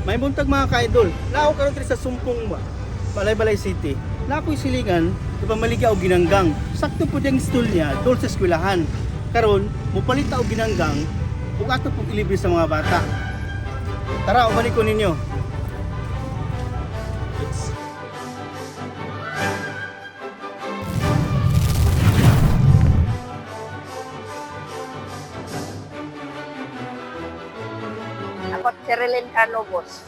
May buntag mga ka-idol. Lao karon diri sa Sumpong Balay City. Na ako'y silingan, ipamaligya og ginanggang. Sakto po diyang stool niya, doon sa eskwelahan. Karon, mupalita og ginanggang, ug ato pong ilibre sa mga bata. Tara, ubalik ko ninyo. Ako, Sherilyn Carlobos.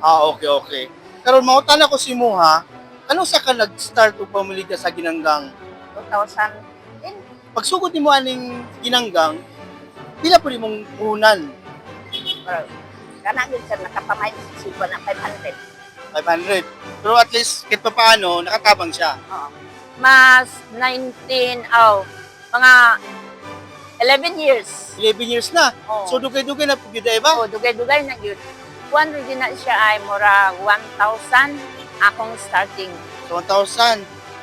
Okay. Karon mautan ako si Muha, ano sa ka nag-start og pamaligya sa ginanggang? 2010. Pagsugod nimo aning ginanggang, pila po nimong puhunan? Well, kana yun sir, nakapamay sa siba na 500. 500. Pero at least, kahit pa paano, nakatabang siya. Oo. Mas 19, mga 11 years. 11 years na. Oo. So, dugay-dugay na pagkita ba? Oh, dugay-dugay na yun. Kuan rin na siya ay mura 1,000 akong starting. So, 1,000.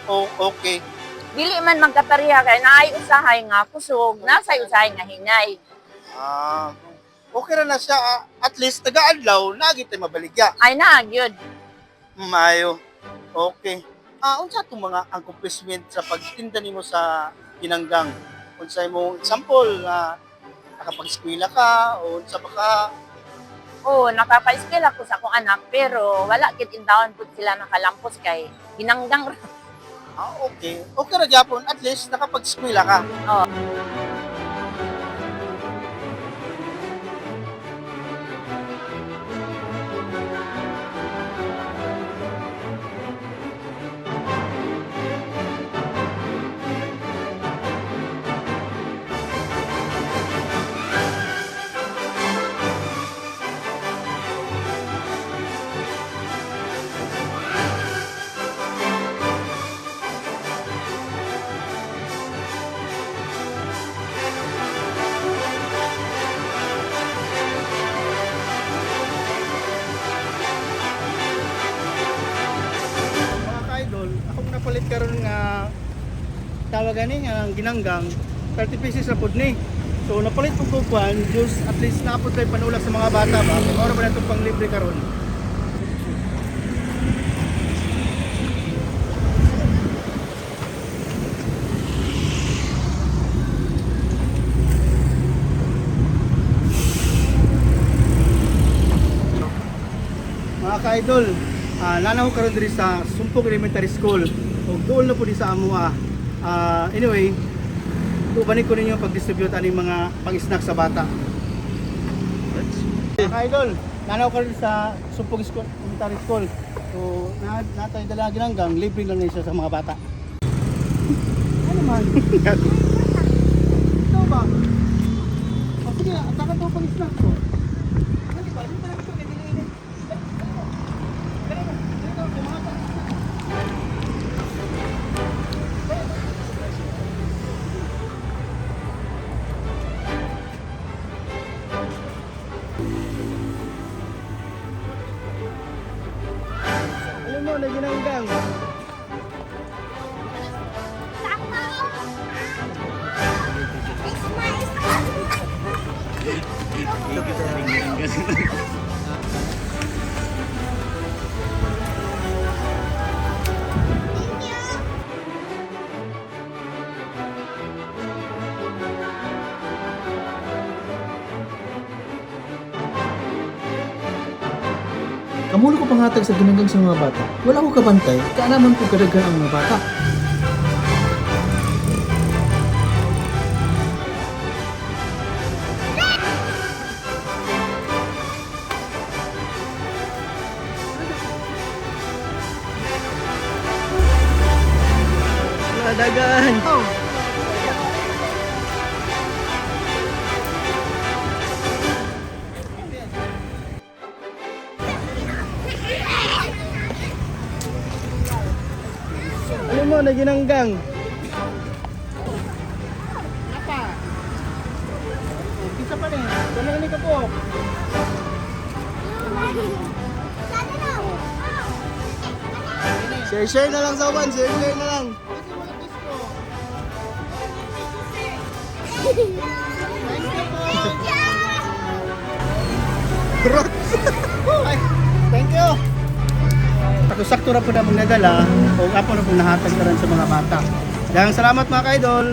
Oh, okay. Dili man magkapareha kay naay usahay nga kusog, nasa usahay nga hinay. Okay na siya. At least, taga-adlaw, nagitay mabaligya. Ay na gyud. Mayo. Okay. Unsa itong mga accomplishment sa pagtinda nimo sa ginanggang? Unsa mo example na nakapag-eskwela ka o unsa ba ka? Oo, nakapa-skill ako sa akong anak, pero wala kit indawon pud sila nakalampos kay ginanggang. Okay. Okay ra gyapon, at least nakapag-eskwela ka. Oo. Mga ka-idol, akong napalit karon nga tawagan ni nga ginanggang 30 pieces na pud ni. So napalit ko kuan, just at least naapod kay panulak sa mga bata ba. Oro ba nato pang libre karon? Mga ka-idol, nanaw karon diri sa Sumpong Elementary School. Ug doon na po di sa Amua. Anyway, tubanin ko ninyo pag-distribute aning mga pang-snack sa bata. Mga ka-idol, nanaw karon sa Sumpong Elementary School. So, natay dala ginanggang, libre lang niya sa mga bata. Ano man? Ito ba? O sige, atakan ko pang-snack ko. Ano ba? Ano ba lang ito? Nililin. Alam mo, na ginanggang. Kamulo ko panghatag sa ginanggang sa mga bata. Wala ko kabantay, kaya naman ko kadaghan ang mga bata. Dagan. Alam mo, na ginanggang. Apa? Isa pa rin. Wala ni ka po. Share na lang sa uban, share na lang. Brot. kayo. Sakto ra po na mong nadala o apo na po nahatag na rin sa mga bata. Daghang salamat mga ka-idol.